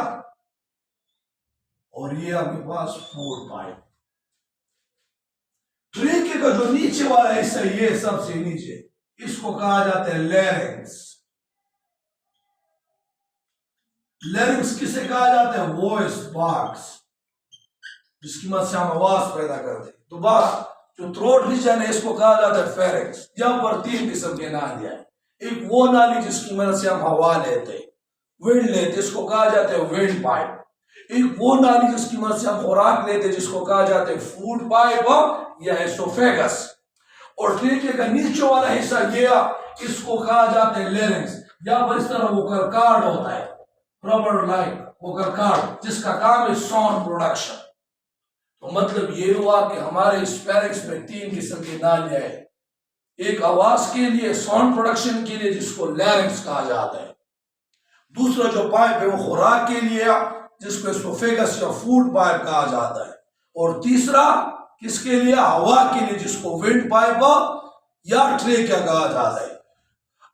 और ये आपके पास फूड पाइप। ट्रेकिया का जो नीचे वाला हिस्सा, ये सबसे नीचे, इसको कहा जाता है लैरिंक्स। लैरिंक्स किसे कहा जाता है, वॉइस बॉक्स, जिसकी मदद से हम आवाज पैदा करते हैं। दोबारा जो थ्रोट रीजन है इसको कहा जाता है फेरिंक्स। यहाँ पर 3 किस्म के नालियां हैं। एक वो नाली जिसकी मदद से हम हवा लेते, विंड लेते, इसको कहा जाता है विंड पाइप। एक वो नाली जिसकी मदद से हम खुराक लेते, जिसको कहा जाता है फूड पाइप या एसोफेगस। और ट्रेकिया का नीचे वाला हिस्सा गया, इसको कहा जाता है लेरिंक्स। यहाँ पर इस तरह वो कर्कार्ड होता है, रबर लाइक वो कर्कार्ड, जिसका काम है साउंड प्रोडक्शन। तो मतलब ये हुआ कि हमारे स्फेरिक्स में 3 किस्म की नालियां हैं। एक आवाज के लिए, साउंड प्रोडक्शन के लिए, जिसको लैरिंक्स कहा जाता है। दूसरा जो पाइप है वो खुराक के लिए, जिसको एसोफेगस या फूड पाइप कहा जाता है। और तीसरा किसके लिए? हवा के लिए, जिसको विंड पाइप या ट्रेकिया कहा जाता है।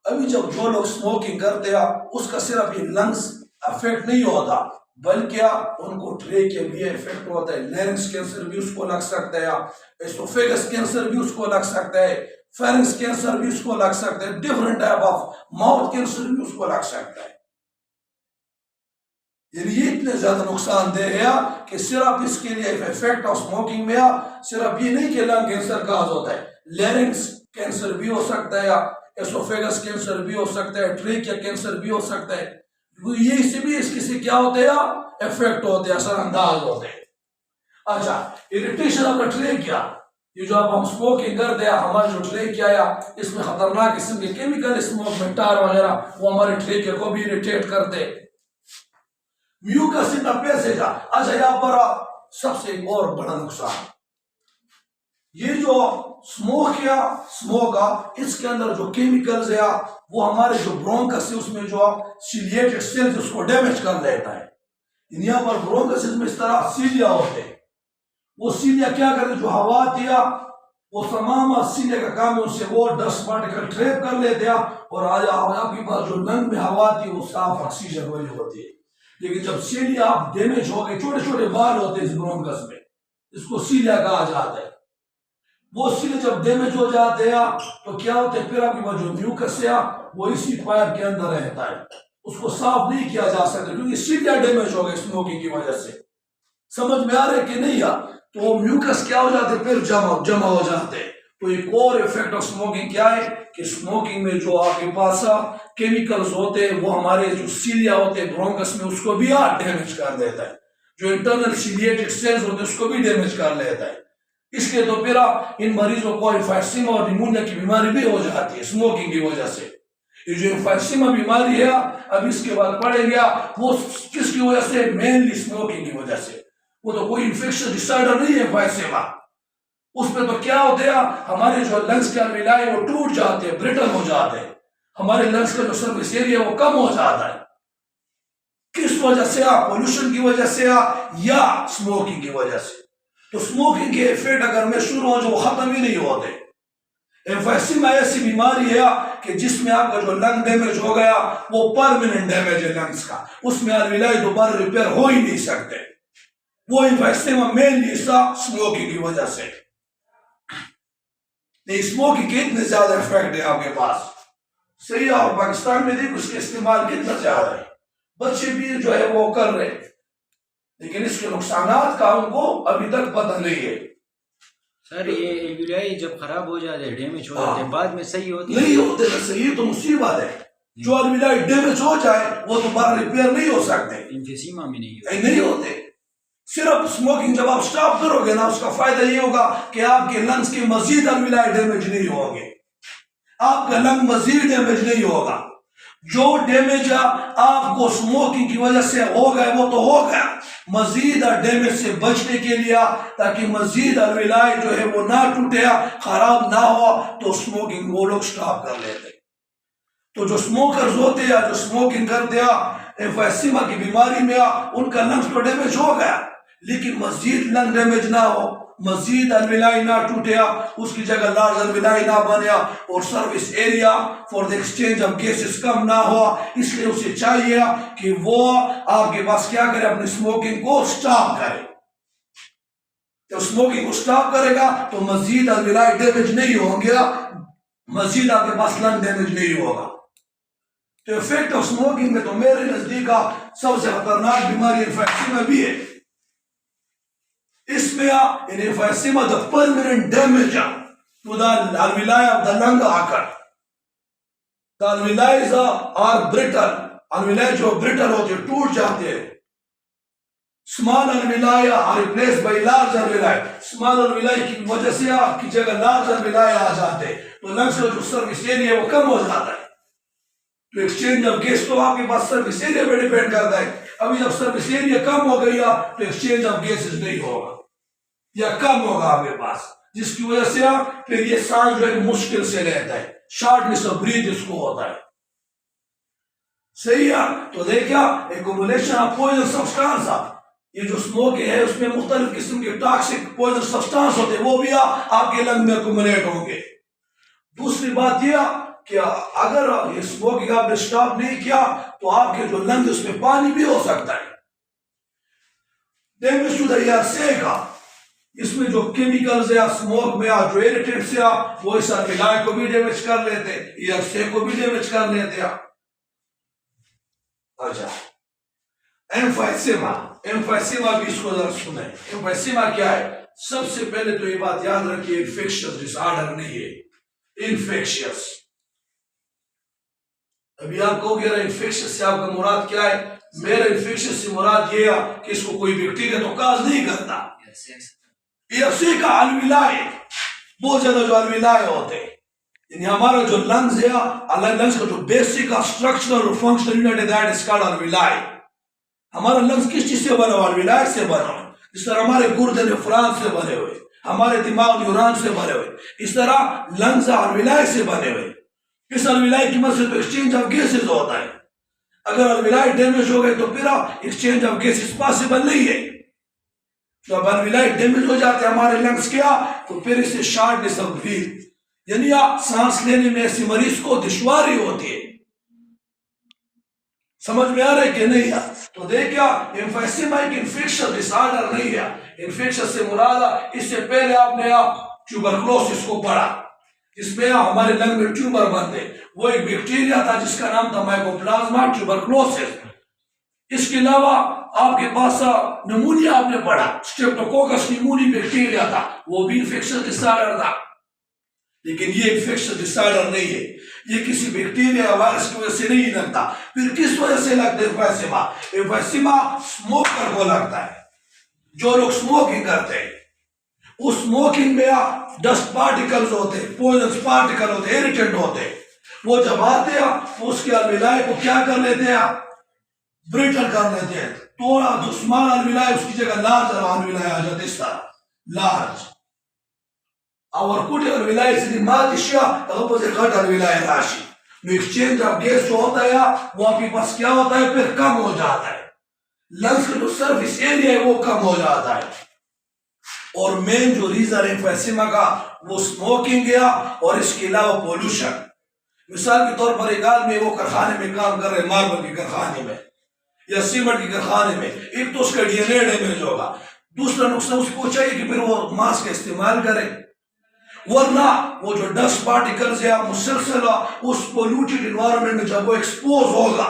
अभी जब जो लोग स्मोकिंग करते हैं उसका सिर्फ ये लंग्स अफेक्ट नहीं होता, बल्कि उनको ट्रेकिया भी इफेक्ट होता है। लैरिंक्स कैंसर भी उसको लग सकता है, एसोफेगस कैंसर भी उसको लग सकता है, फेरिंक्स कैंसर भी उसको लग सकता है, different type of mouth cancer भी उसको लग सकता है। ये इतने ज्यादा नुकसानदेह है कि सिर्फ इसके लिए इफेक्ट ऑफ स्मोकिंग में सिर्फ ये नहीं कि लंग कैंसर काज होता है, लैरिंक्स कैंसर भी हो सकता है, एसोफेगस कैंसर भी हो सकता है, ट्रेकिया कैंसर भी हो सकता है। ये इससे भी इसके से क्या होते हैं? इफेक्ट होते हैं, असरअंदाज होते हैं। अच्छा, इरिटेशन ऑफ द ट्रेकिया, ये जो अब हम स्मोकिंग करते हैं, हमारे जो ट्रेकिया है इसमें खतरनाक किस्म के केमिकल स्मोक में टार वगैरह वो हमारे ट्रेकिया को भी इरिटेट करते हैं। Mucus in the passage. अच्छा, यहाँ पर सबसे और बड़ा नुकसान, ये जो स्मोक इसके अंदर जो केमिकल्स है वो हमारे जो ब्रोंकस है उसमें जो सिलिएटेड सेल्स उसको डैमेज कर लेता है। यहाँ पर ब्रोंकस में इस तरह सीलिया होते हैं, वो सीलिया क्या करते, जो हवा दिया वो तमाम सीलिया का काम है उससे वो डस्ट पार्टिकल ट्रैप कर लेते हैं और आपके पास जो लंग में हवा थी वो साफ ऑक्सीजन वाली होती है। लेकिन जब सीलिया आप डैमेज हो गए, छोटे छोटे बाल होते हैं इस ब्रोंकस में, इसको सीलिया कहा जाता है। वो सीलिया जब डैमेज हो जाते हैं तो क्या होता है, फिर आपके पास जो म्यूकस है वो इसी पाइप के अंदर रहता है, उसको साफ नहीं किया जा सकता क्योंकि सीलिया डैमेज हो गए स्मोकिंग की वजह से। समझ में आ रहा है कि नहीं? तो म्यूकस क्या हो जाते, फिर जमा हो जाते हैं। तो एक और इफेक्ट ऑफ स्मोकिंग क्या है कि स्मोकिंग में जो आपके पास केमिकल्स होते हैं वो हमारे जो सीलिया होते हैं ब्रोंकस में उसको भी डैमेज कर देता है, जो इंटरनल सीलिएटेड सेल्स होते हैं उसको भी डैमेज कर लेता है। इसलिए तो फिर इन मरीजों को एम्फाइसीमा और निमोनिया की बीमारी भी हो जाती है स्मोकिंग की वजह से। ये जो एम्फाइसीमा बीमारी है अब इसके बाद पड़ेगा वो किसकी वजह से? मेनली स्मोकिंग की वजह से। वो तो कोई इंफेक्शन डिसऑर्डर नहीं है एम्फाइसीमा, उसमें तो क्या होता है हमारे जो लंग्स के अलविलाई वो टूट जाते हैं, ब्रिटल हो जाते हैं, हमारे लंग्स का जो सर्विस एरिया वो कम हो जाता है। किस वजह से? पोल्यूशन की वजह से या स्मोकिंग की वजह से। तो स्मोकिंग के इफेक्ट अगर में शुरू हो जो खत्म ही नहीं होते। एम्फाइसीमा ऐसी बीमारी है कि जिसमें आपका जो लंग डैमेज हो गया वो परमानेंट डैमेज है लंग्स का, उसमें अलविलाई दोबारा रिपेयर हो ही नहीं सकते। वो एम्फाइसीमा मेनली स्मोकिंग की वजह से। नहीं, स्मोकिंग के इतने ज्यादा इफेक्ट है आपके पास, सही है। और पाकिस्तान में देखो उसके इस्तेमाल कितना ज्यादा है, बच्चे भी जो है वो कर रहे हैं, लेकिन इसके नुकसान का उनको अभी तक पता नहीं है। सर ये एल्विलाई जब खराब हो जाते हैं, डैमेज हो जाते हैं, बाद में सही होती नहीं होते ना, सही तो मुसीबत है। जो एल्विलाई डैमेज हो जाए वो दोबारा रिपेयर नहीं हो सकते, एम्फीसीमा में नहीं होते। सिर्फ स्मोकिंग जब आप स्टॉप करोगे ना उसका फायदा ये होगा कि आपके लंग्स के मजीद एल्विलाई डैमेज नहीं होंगे, आपका लंग मजीद डैमेज नहीं होगा। जो डैमेज आपको स्मोकिंग की वजह से हो गया वो तो हो गया, मजीद डैमेज से बचने के लिए ताकि मजीद अलविलाई जो है वो ना टूटे खराब ना हो तो स्मोकिंग वो लोग स्टॉप कर लेते। तो जो स्मोकर्स होते हैं जो स्मोकिंग करते हैं एम्फाइसीमा की बीमारी में उनका लंग्स तो डैमेज हो गया लेकिन मजीद लंग डैमेज ना हो, मजीद अलविलाई ना टूटे, उसकी जगह लार्ज अलविलाई ना बने और surface area for the exchange of gases कम ना हो। इसलिए उसे चाहिए कि वो आपके पास क्या करे, अपनी स्मोकिंग को स्टॉप करे। तो स्मोकिंग को स्टॉप करेगा तो मजीद अलविलाई डैमेज नहीं होंगे, मजीद आपके पास लंग डैमेज नहीं होगा। तो इफेक्ट ऑफ स्मोकिंग में तो मेरे नजदीक सबसे खतरनाक बीमारी एम्फाइसीमा भी है। इसमें इसमें in emphysema the permanent damage to the alveoli of the lung occur. The alveoli are brittle. alveoli जो brittle होते हैं, टूट जाते हैं. Small alveoli are replaced by large alveoli. Small alveoli की वजह से आपकी जगह large alveoli आ जाते हैं, तो लंग्स का जो सर्विस एरिया है वो कम हो जाता है. तो एक्सचेंज ऑफ गैस तो आपके पास सर्विस एरिया पे डिपेंड करता है. अभी जब सर्विस एरिया कम हो गया तो एक्सचेंज ऑफ गैसेस नहीं होगा या कम होगा आपके पास, जिसकी वजह से फिर ये सांस जो है मुश्किल से रहता है, शॉर्टनेस ऑफ ब्रीथ इसको होता है. सही है. तो देखिए एक्युमुलेशन ऑफ पॉइजन सब्सटेंस, ये जो स्मोक है उसमें मुख्तलिफ किस्म के टॉक्सिक पॉइजन सब्सटेंस होते हैं, वो भी आपके लंग में एक्युमुलेट होंगे. दूसरी बात यह कि अगर ये स्मोकिंग आपने स्टॉप नहीं किया तो आपके जो लंग उसमें पानी भी हो सकता है. डैमेज टू द एयर सेगा, इसमें जो केमिकल्स है स्मोक में जो इरिटेंट्स है वो इस alveoli को भी डैमेज कर लेते हैं, एयर से को भी डैमेज कर लेते हैं. अच्छा, एम्फाइसेमा, एम्फाइसेमा भी इसको जरा सुने. एम्फाइसेमा क्या है? सबसे पहले तो ये बात याद रखिए, इन्फेक्शियस डिसऑर्डर नहीं है, इन्फेक्शियस. अभी आप कहोगे इन्फेक्शियस से आपका मुराद क्या है? मेरा इन्फेक्शियस से मुराद ये है कि इसको कोई बैक्टीरिया तो काज नहीं करता. ये का alveoli, बहुत ज्यादा जो alveoli होते हैं, यानी हमारा जो लंग्स है, लंग्स का जो बेसिक स्ट्रक्चरल और फंक्शनल यूनिट है, दैट इज कॉल्ड alveoli. हमारा लंग्स किस चीज से बना हुआ? alveoli से बना हुआ. जिस तरह हमारे गुर्दे नेफ्रॉन से बने हुए, हमारे दिमाग न्यूरॉन से बने हुए, इस तरह लंग्स alveoli से बने हुए. इस alveoli की मदद से तो एक्सचेंज ऑफ गैसेस होता है. अगर alveoli डैमेज हो गए तो फिर एक्सचेंज ऑफ गैसेस पॉसिबल नहीं है. जब alveoli डैमेज हो जाते हैं हमारे लंग्स के, तो फिर इससे शॉर्टनेस ऑफ ब्रीथ, यानी सांस लेने में ऐसे मरीज को दुश्वारी होती है. समझ में आ रहा है कि नहीं? तो देखिए एम्फाइसेमा एक इन्फेक्शन डिसऑर्डर नहीं है. इन्फेक्शन से मुराद इससे पहले आपने ट्यूबरकुलोसिस को पढ़ा, जिसमें हमारे लंग में ट्यूबर बनते. वो एक बैक्टीरिया था जिसका नाम था माइकोप्लाज्मा ट्यूबरकुलोसिस. इसके अलावा आपके पास निमोनिया आपने पढ़ा, स्ट्रेप्टोकोकस निमोनी बैक्टीरिया था, वो भी इन्फेक्शन डिसऑर्डर था. लेकिन ये इन्फेक्शन डिसऑर्डर नहीं है, ये किसी बैक्टीरिया वायरस की वजह से नहीं लगता. फिर किस वजह से लगता है एम्फाइसेमा? एम्फाइसेमा स्मोकर को लगता है. जो लोग स्मोकिंग करते हैं, उस स्मोकिंग में डस्ट पार्टिकल्स होते हैं, पॉइजनस पार्टिकल होते हैं, इरिटेंट होते हैं. वो जब आते हैं तो उसके alveoli को क्या कर लेते हैं? ब्रिटल कर लेते हैं. थोड़ा जो स्मॉल alveoli उसकी जगह लार्ज alveoli आ जाते. इस तरह लार्ज और कुछ alveoli से मातिशा तब से घट alveoli राशि में एक्सचेंज ऑफ गैस जो होता है वो आपके पास क्या होता है? फिर कम हो जाता है. लंग्स का जो सर्विस एरिया है वो कम हो जाता है. और मेन जो रीजन है एम्फाइसेमा का वो स्मोकिंग गया और इसके अलावा पोल्यूशन. मिसाल के तौर पर एक आदमी वो कारखाने में काम कर रहे हैं, मार्बल के कारखाने में या सीमेंट के कारखाने में, एक तो उसका DNA डैमेज होगा, दूसरा नुकसान उसको चाहिए कि फिर वो मास्क का इस्तेमाल करे, वरना वो जो डस्ट पार्टिकल्स है मुसलसल उस पोल्यूटेड एनवायरनमेंट में जब वो एक्सपोज होगा,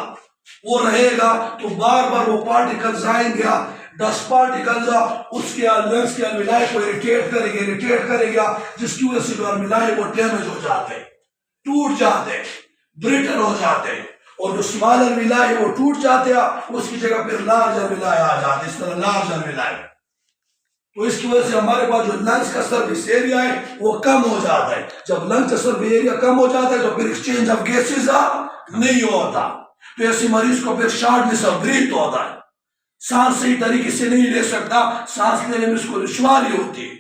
वो रहेगा, तो बार बार वो पार्टिकल्स आएंगे, डस्ट पार्टिकल्स उसके लंग्स के alveoli को इरिटेट करेगा, जिसकी वजह से जो alveoli वो डैमेज हो जाते हैं, टूट जाते हैं, ब्रिटल हो जाते हैं. और जो स्मॉल alveoli वो टूट जाते हैं, उसकी जगह फिर लार्ज alveoli आ जाते हैं. इस तरह लार्ज alveoli. तो इसकी वजह से हमारे पास जो लंग्स का सर्विस एरिया है वो कम हो जाता है. जब लंग्स का सर्विस एरिया कम हो जाता है तो फिर एक्सचेंज ऑफ गैसेस नहीं होता. तो ऐसे मरीज को फिर शॉर्टनेस ऑफ ब्रीथ होता है, सांस सही तरीके से नहीं ले सकता, सांस लेने में उसको दुश्वारी होती है.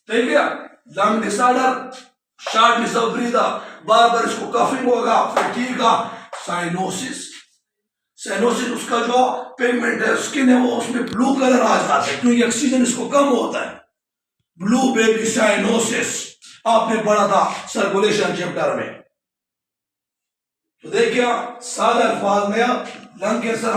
ठीक है, lung disorder, shortness of breath, बार बार इसको कफिंग होगा, फटीग, साइनोसिस. साइनोसिस उसका जो पिगमेंट है, स्किन है, वो उसमें ब्लू कलर आ जाता है क्योंकि ऑक्सीजन इसको कम होता है. ब्लू बेबी साइनोसिस आपने पढ़ा था सर्कुलेशन चैप्टर में. तो देखिए सादा अल्फाज में लंग कैंसर